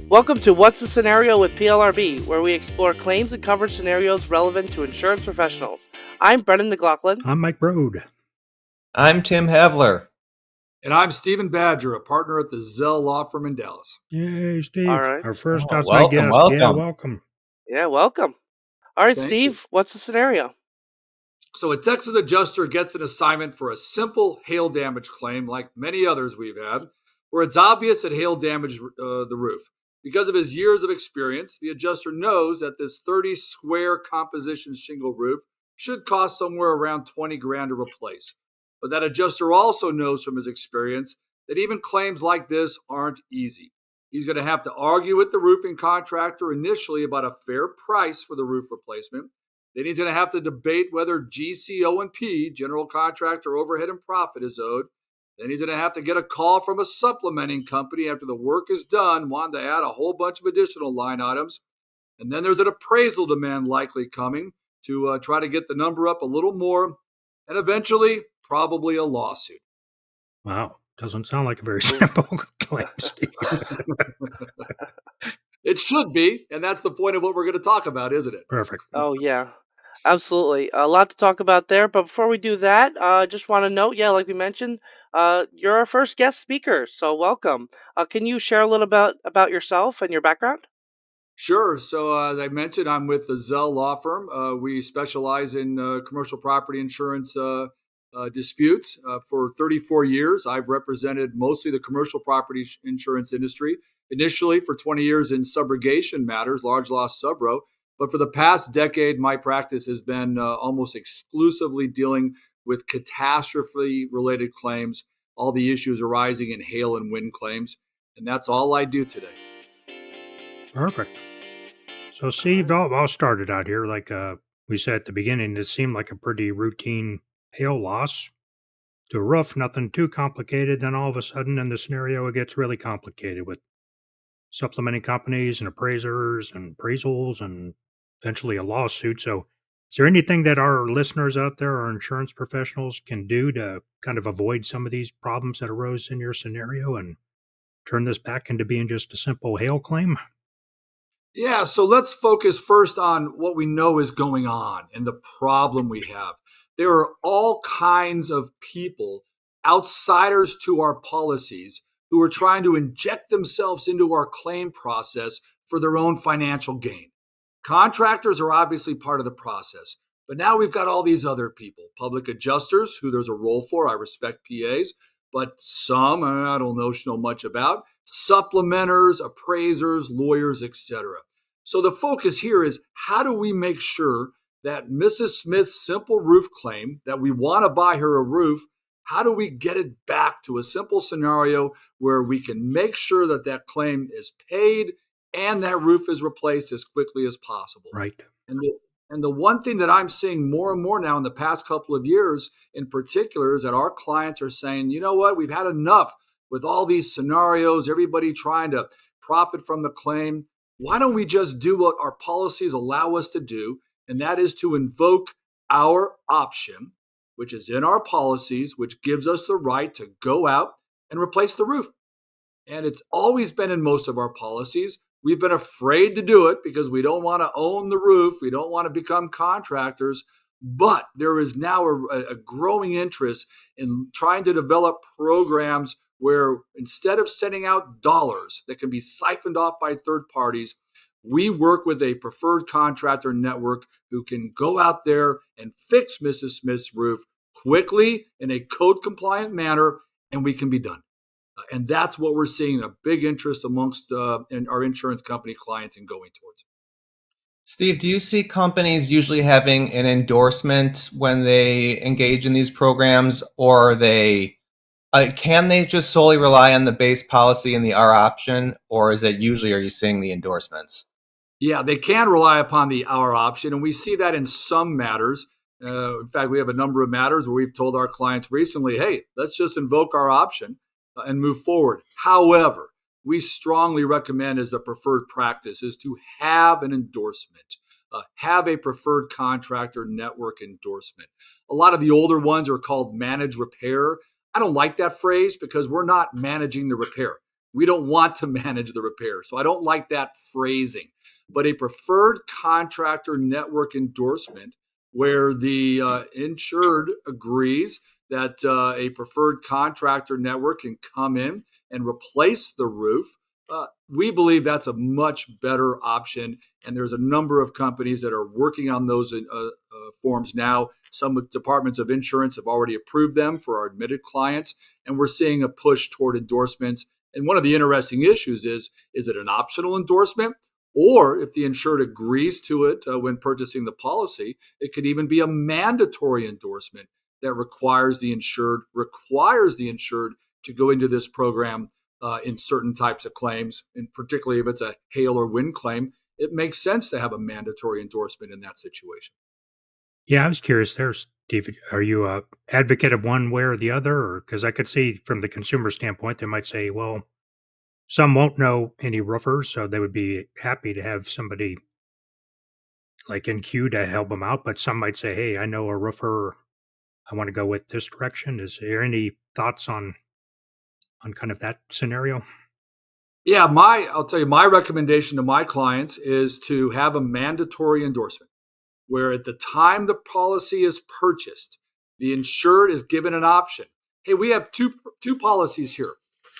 Welcome to What's the Scenario with PLRB, where we explore claims and coverage scenarios relevant to insurance professionals. I'm Brendan McLaughlin. I'm Mike Brode. I'm Tim Havler. And I'm Stephen Badger, a partner at the Zelle law firm in Dallas. Yay, Steve. All right. Our first outside Welcome, guest. welcome. Yeah, welcome. Yeah, welcome. All right, Thank Steve, you. what's the scenario? So a Texas adjuster gets an assignment for a simple hail damage claim, like many others we've had, where it's obvious that hail damaged the roof. Because of his years of experience, the adjuster knows that this 30 square composition shingle roof should cost somewhere around 20 grand to replace. But that adjuster also knows from his experience that even claims like this aren't easy. He's going to have to argue with the roofing contractor initially about a fair price for the roof replacement. Then he's going to have to debate whether GCO&P, general contractor overhead and profit, is owed. Then he's going to have to get a call from a supplementing company after the work is done, wanting to add a whole bunch of additional line items. And then there's an appraisal demand likely coming to try to get the number up a little more. And eventually, probably a lawsuit. Wow. Doesn't sound like a very simple claim, Steve. It should be, and that's the point of what we're going to talk about, isn't it? Perfect. Oh, yeah, absolutely. A lot to talk about there. But before we do that, I just want to note, like we mentioned, you're our first guest speaker, so welcome. Can you share a little bit about yourself and your background? Sure. So as I mentioned, I'm with the Zelle law firm. We specialize in commercial property insurance disputes. For 34 years, I've represented mostly the commercial property insurance industry, initially for 20 years in subrogation matters, large loss subro. But for the past decade, my practice has been almost exclusively dealing with catastrophe-related claims, all the issues arising in hail and wind claims. And that's all I do today. Perfect. So, Steve, I'll start it out here. Like we said at the beginning, it seemed like a pretty routine hail loss to a roof, nothing too complicated. Then all of a sudden in the scenario, it gets really complicated with supplementing companies and appraisers and appraisals and eventually a lawsuit. So is there anything that our listeners out there, our insurance professionals, can do to kind of avoid some of these problems that arose in your scenario and turn this back into being just a simple hail claim? Yeah, so let's focus first on what we know is going on and the problem we have. There are all kinds of people, outsiders to our policies, who are trying to inject themselves into our claim process for their own financial gain. Contractors are obviously part of the process, but now we've got all these other people, public adjusters, who there's a role for. I respect PAs, but some I don't know much about, supplementers, appraisers, lawyers, etc. So the focus here is, how do we make sure that Mrs. Smith's simple roof claim, that we want to buy her a roof, how do we get it back to a simple scenario where we can make sure that that claim is paid and that roof is replaced as quickly as possible? Right. And the one thing that I'm seeing more and more now in the past couple of years in particular is that our clients are saying, you know what, we've had enough with all these scenarios, everybody trying to profit from the claim. Why don't we just do what our policies allow us to do? And that is to invoke our option, which is in our policies, which gives us the right to go out and replace the roof. And it's always been in most of our policies. We've been afraid to do it because we don't want to own the roof. We don't want to become contractors. But there is now a growing interest in trying to develop programs where instead of sending out dollars that can be siphoned off by third parties, we work with a preferred contractor network who can go out there and fix Mrs. Smith's roof quickly in a code-compliant manner, and we can be done. And that's what we're seeing, a big interest amongst our insurance company clients in going towards. Steve, do you see companies usually having an endorsement when they engage in these programs, or can they just solely rely on the base policy and the R option, or is it usually, are you seeing the endorsements? Yeah, they can rely upon the our option, and we see that in some matters. In fact, we have a number of matters where we've told our clients recently, hey, let's just invoke our option and move forward. However, we strongly recommend, as the preferred practice, is to have an endorsement, have a preferred contractor network endorsement. A lot of the older ones are called manage repair. I don't like that phrase because we're not managing the repair. We don't want to manage the repair. So I don't like that phrasing. But a preferred contractor network endorsement where the insured agrees that a preferred contractor network can come in and replace the roof. We believe that's a much better option. And there's a number of companies that are working on those forms now. Some departments of insurance have already approved them for our admitted clients. And we're seeing a push toward endorsements. And one of the interesting issues is it an optional endorsement? Or if the insured agrees to it when purchasing the policy, it could even be a mandatory endorsement that requires the insured to go into this program in certain types of claims, and particularly if it's a hail or wind claim, it makes sense to have a mandatory endorsement in that situation. Yeah, I was curious there, Steve. Are you a advocate of one way or the other? Or because I could see from the consumer standpoint, they might say, well, some won't know any roofers, so they would be happy to have somebody like in queue to help them out. But some might say, hey, I know a roofer. I want to go with this direction. Is there any thoughts on kind of that scenario? Yeah, I'll tell you, my recommendation to my clients is to have a mandatory endorsement where at the time the policy is purchased, the insured is given an option. Hey, we have two policies here.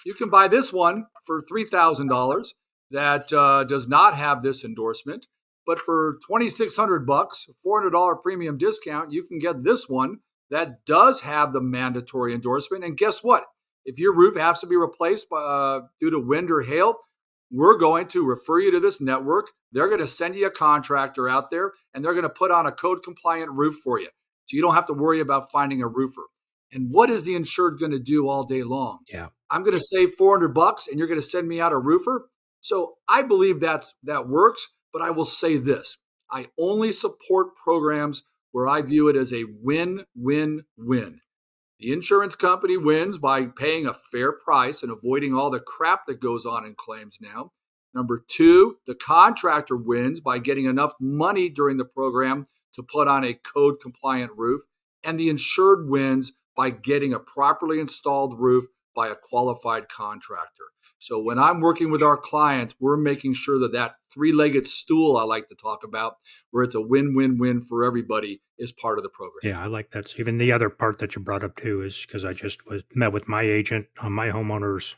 You can buy this one for $3,000 that does not have this endorsement, but for $2,600, $400 premium discount, you can get this one that does have the mandatory endorsement. And guess what? If your roof has to be replaced due to wind or hail, we're going to refer you to this network. They're going to send you a contractor out there, and they're going to put on a code compliant roof for you. So you don't have to worry about finding a roofer. And what is the insured going to do all day long? Yeah. I'm going to save $400 and you're going to send me out a roofer. So I believe that works, but I will say this. I only support programs where I view it as a win-win-win. The insurance company wins by paying a fair price and avoiding all the crap that goes on in claims now. Number two, the contractor wins by getting enough money during the program to put on a code compliant roof. And the insured wins by getting a properly installed roof by a qualified contractor. So when I'm working with our clients, we're making sure that three-legged stool I like to talk about, where it's a win-win-win for everybody, is part of the program. Yeah, I like that. Even the other part that you brought up too is because I just met with my agent on my homeowner's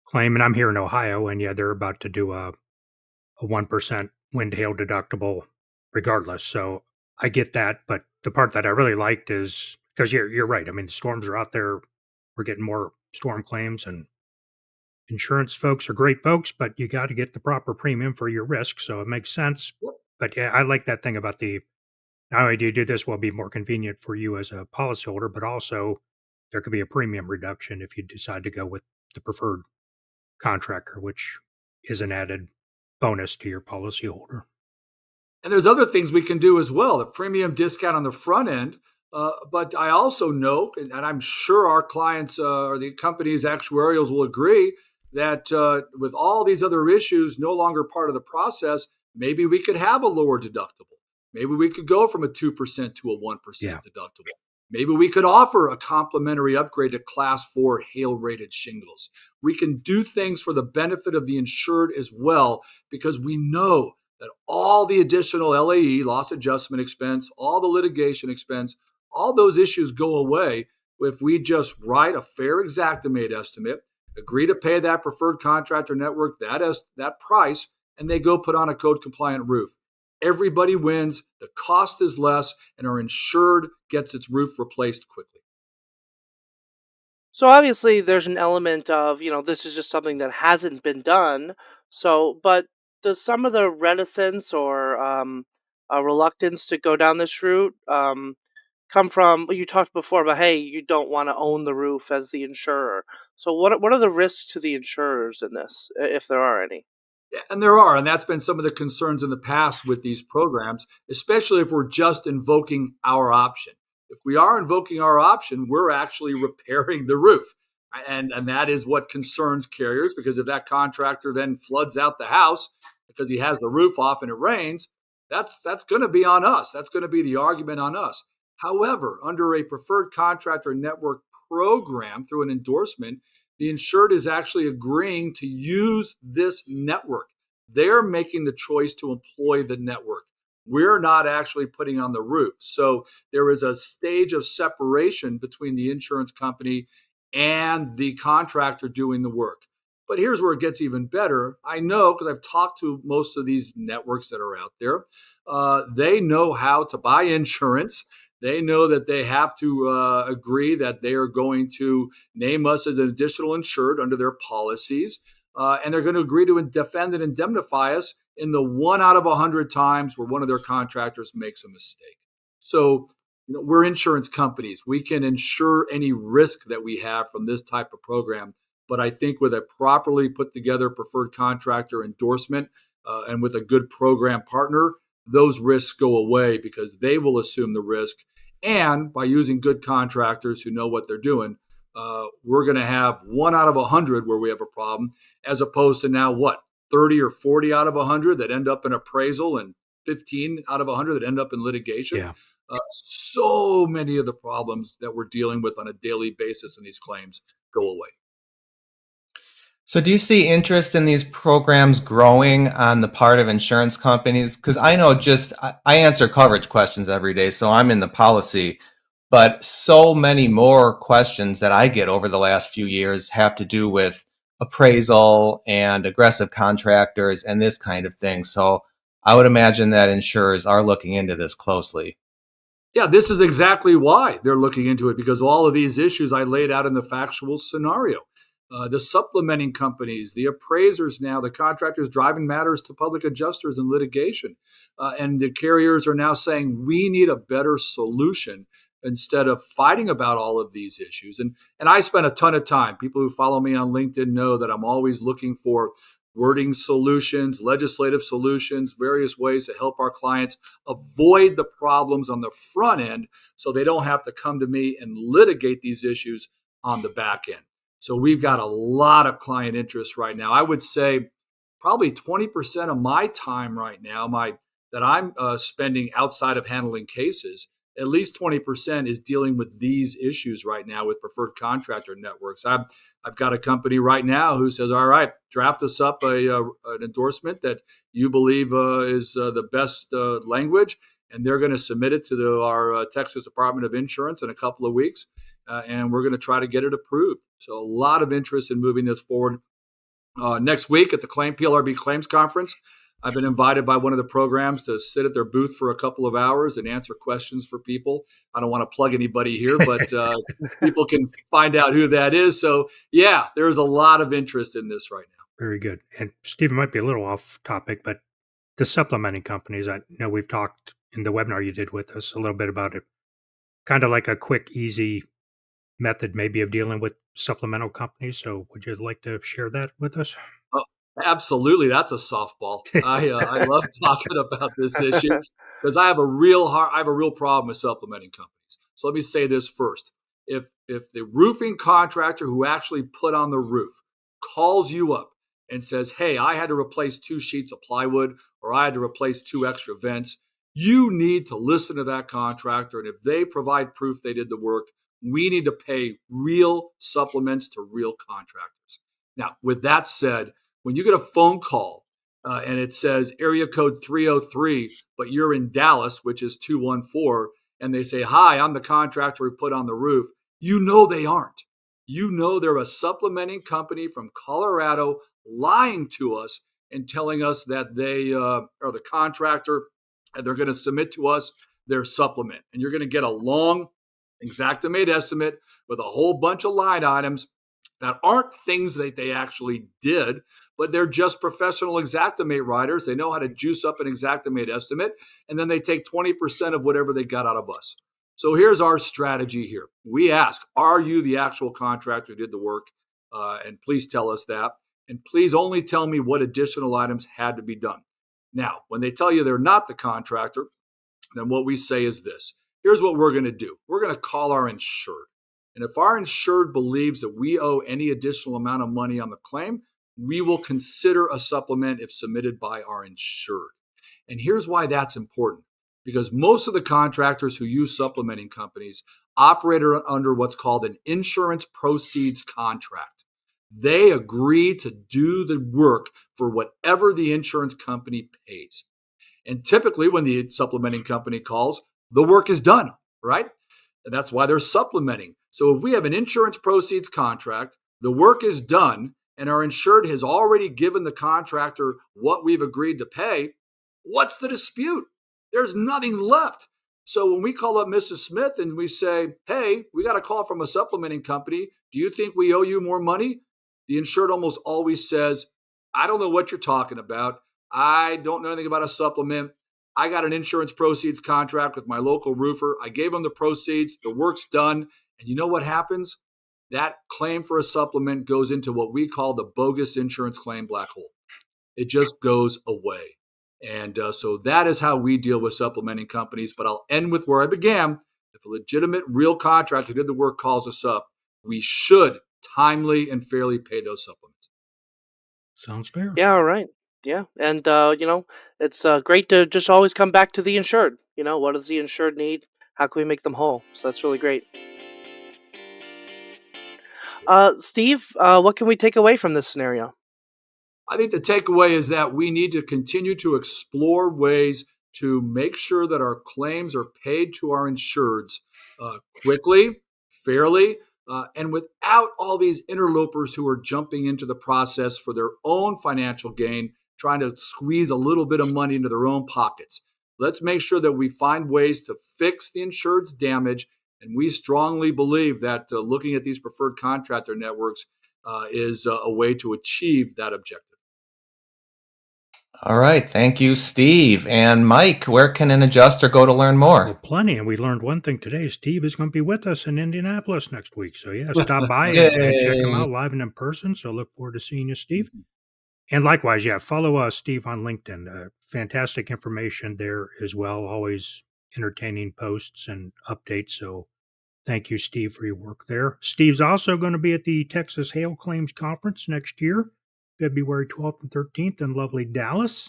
claim, and I'm here in Ohio, and yeah, they're about to do a 1% wind hail deductible regardless. So I get that, but the part that I really liked is because you're right. I mean, the storms are out there. We're getting more storm claims, and insurance folks are great folks, but you got to get the proper premium for your risk. So it makes sense. But yeah, I like that thing about not only do you do this will be more convenient for you as a policyholder, but also there could be a premium reduction if you decide to go with the preferred contractor, which is an added bonus to your policyholder. And there's other things we can do as well. The premium discount on the front end. But I also know, and I'm sure our clients or the company's actuarials will agree, that with all these other issues no longer part of the process, maybe we could have a lower deductible. Maybe we could go from a 2% to a 1% deductible. Maybe we could offer a complimentary upgrade to class 4 hail-rated shingles. We can do things for the benefit of the insured as well, because we know that all the additional LAE, loss adjustment expense, all the litigation expense, all those issues go away if we just write a fair Xactimate estimate, agree to pay that preferred contractor network that price, and they go put on a code compliant roof. Everybody wins, the cost is less, and our insured gets its roof replaced quickly. So obviously there's an element of, this is just something that hasn't been done. So, but does some of the reticence or a reluctance to go down this route come from, you talked before about, hey, you don't want to own the roof as the insurer. So what are the risks to the insurers in this, if there are any? Yeah, and there are, and that's been some of the concerns in the past with these programs, especially if we're just invoking our option. If we are invoking our option, we're actually repairing the roof. And that is what concerns carriers, because if that contractor then floods out the house because he has the roof off and it rains, that's going to be on us. That's going to be the argument on us. However, under a preferred contractor network program through an endorsement, The insured is actually agreeing to use this network. They're making the choice to employ the network. We're not actually putting on the roof. So there is a stage of separation between the insurance company and the contractor doing the work. But here's where it gets even better. I know because I've talked to most of these networks that are out there. They know how to buy insurance. They know that they have to agree that they are going to name us as an additional insured under their policies. And they're going to agree to defend and indemnify us in the 1 out of 100 times where one of their contractors makes a mistake. So, we're insurance companies. We can insure any risk that we have from this type of program. But I think with a properly put together preferred contractor endorsement and with a good program partner, those risks go away because they will assume the risk. And by using good contractors who know what they're doing, we're going to have 1 out of 100 where we have a problem, as opposed to now 30 or 40 out of 100 that end up in appraisal and 15 out of 100 that end up in litigation. Yeah. So many of the problems that we're dealing with on a daily basis in these claims go away. So do you see interest in these programs growing on the part of insurance companies? Because I know I answer coverage questions every day, so I'm in the policy, but so many more questions that I get over the last few years have to do with appraisal and aggressive contractors and this kind of thing. So I would imagine that insurers are looking into this closely. Yeah, this is exactly why they're looking into it, because all of these issues I laid out in the factual scenario. The supplementing companies, the appraisers now, the contractors driving matters to public adjusters in litigation. And the carriers are now saying we need a better solution instead of fighting about all of these issues. And I spent a ton of time. People who follow me on LinkedIn know that I'm always looking for wording solutions, legislative solutions, various ways to help our clients avoid the problems on the front end so they don't have to come to me and litigate these issues on the back end. So we've got a lot of client interest right now. I would say probably 20% of my time right now, that I'm spending outside of handling cases, at least 20% is dealing with these issues right now with preferred contractor networks. I've got a company right now who says, all right, draft us up an endorsement that you believe is the best language, and they're going to submit it to our Texas Department of Insurance in a couple of weeks. And we're going to try to get it approved. So a lot of interest in moving this forward. Next week at the PLRB Claims Conference, I've been invited by one of the programs to sit at their booth for a couple of hours and answer questions for people. I don't want to plug anybody here, but people can find out who that is. So, yeah, there's a lot of interest in this right now. Very good. And Steve, it might be a little off topic, but the supplementing companies, I know we've talked in the webinar you did with us a little bit about it. Kind of like a quick, easy method maybe of dealing with supplemental companies. So would you like to share that with us? Oh, absolutely. That's a softball. I love talking about this issue because I have a real problem with supplementing companies. So let me say this first. If the roofing contractor who actually put on the roof calls you up and says, hey, I had to replace 2 sheets of plywood or I had to replace 2 extra vents, you need to listen to that contractor. And if they provide proof they did the work, we need to pay real supplements to real contractors. Now, with that said, when you get a phone call and it says area code 303, but you're in Dallas, which is 214, and they say, hi, I'm the contractor who put on the roof, you know they aren't. You know they're a supplementing company from Colorado lying to us and telling us that they are the contractor and they're going to submit to us their supplement. And you're going to get a long Xactimate estimate with a whole bunch of line items that aren't things that they actually did, but they're just professional Xactimate writers. They know how to juice up an Xactimate estimate, and then they take 20% of whatever they got out of us. So here's our strategy here. We ask, are you the actual contractor who did the work? And please tell us that. And please only tell me what additional items had to be done. Now, when they tell you they're not the contractor, then what we say is this. Here's what we're going to do. We're going to call our insured. And if our insured believes that we owe any additional amount of money on the claim, we will consider a supplement if submitted by our insured. And here's why that's important. Because most of the contractors who use supplementing companies operate under what's called an insurance proceeds contract. They agree to do the work for whatever the insurance company pays. And typically, when the supplementing company calls, the work is done, right? And that's why they're supplementing. So if we have an insurance proceeds contract, the work is done, and our insured has already given the contractor what we've agreed to pay, what's the dispute? There's nothing left. So when we call up Mrs. Smith and we say, hey, we got a call from a supplementing company. Do you think we owe you more money? The insured almost always says, I don't know what you're talking about. I don't know anything about a supplement. I got an insurance proceeds contract with my local roofer. I gave him the proceeds. The work's done. And you know what happens? That claim for a supplement goes into what we call the bogus insurance claim black hole. It just goes away. And so that is how we deal with supplementing companies. But I'll end with where I began. If a legitimate, real contractor who did the work calls us up, we should timely and fairly pay those supplements. Sounds fair. Yeah, all right. Yeah, and it's great to just always come back to the insured. What does the insured need? How can we make them whole? So that's really great. Steve, what can we take away from this scenario? I think the takeaway is that we need to continue to explore ways to make sure that our claims are paid to our insureds quickly, fairly, and without all these interlopers who are jumping into the process for their own financial gain, trying to squeeze a little bit of money into their own pockets. Let's make sure that we find ways to fix the insured's damage. And we strongly believe that looking at these preferred contractor networks is a way to achieve that objective. All right. Thank you, Steve. And Mike, where can an adjuster go to learn Well, more? plenty. And we learned one thing today. Steve is going to be with us in Indianapolis next week. So, yeah, stop by and check him Yay. out live and in person. So, look forward to seeing you, Steve. And likewise, yeah, follow Steve on LinkedIn. Fantastic information there as well. Always entertaining posts and updates. So, thank you, Steve, for your work there. Steve's also going to be at the Texas Hail Claims Conference next year, February 12th and 13th in lovely Dallas.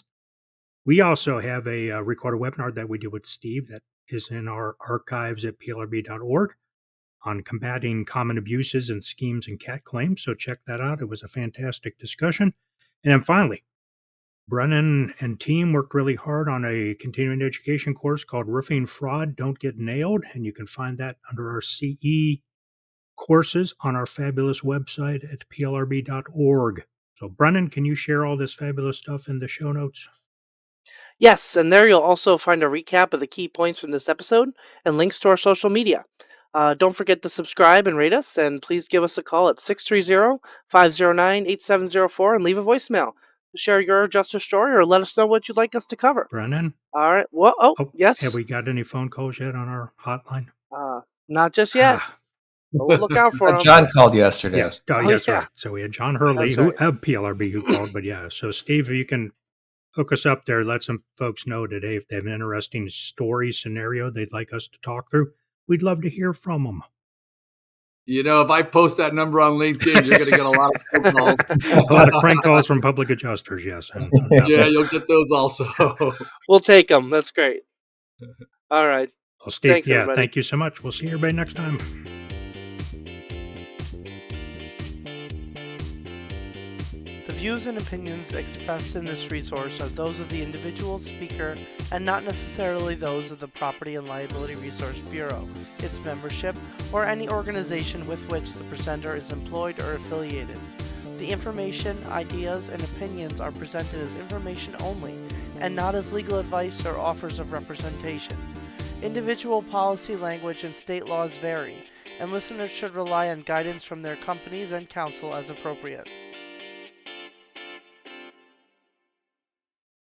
We also have a recorded webinar that we did with Steve that is in our archives at plrb.org on combating common abuses and schemes and cat claims. So check that out. It was a fantastic discussion. And then finally, Brennan and team worked really hard on a continuing education course called Roofing Fraud Don't Get Nailed. And you can find that under our CE courses on our fabulous website at plrb.org. So, Brennan, can you share all this fabulous stuff in the show notes? Yes, and there you'll also find a recap of the key points from this episode and links to our social media. Don't forget to subscribe and rate us, and please give us a call at 630-509-8704 and leave a voicemail to share your adjuster story or let us know what you'd like us to cover. Brennan? All right. Well, yes. Have we got any phone calls yet on our hotline? Not just yet. But we'll look out for them. John called yesterday. Yes, right. So we had John Hurley, who of PLRB, who called. But yeah, so Steve, if you can hook us up there, let some folks know today if they have an interesting story, scenario they'd like us to talk through. We'd love to hear from them. If I post that number on LinkedIn, you're going to get a lot of phone calls. A lot of prank calls from public adjusters, yes. And yeah, you'll get those also. We'll take them. That's great. All right. Well, Steve, thanks, everybody. Thank you so much. We'll see everybody next time. The views and opinions expressed in this resource are those of the individual speaker and not necessarily those of the Property and Liability Resource Bureau, its membership, or any organization with which the presenter is employed or affiliated. The information, ideas, and opinions are presented as information only and not as legal advice or offers of representation. Individual policy language and state laws vary, and listeners should rely on guidance from their companies and counsel as appropriate.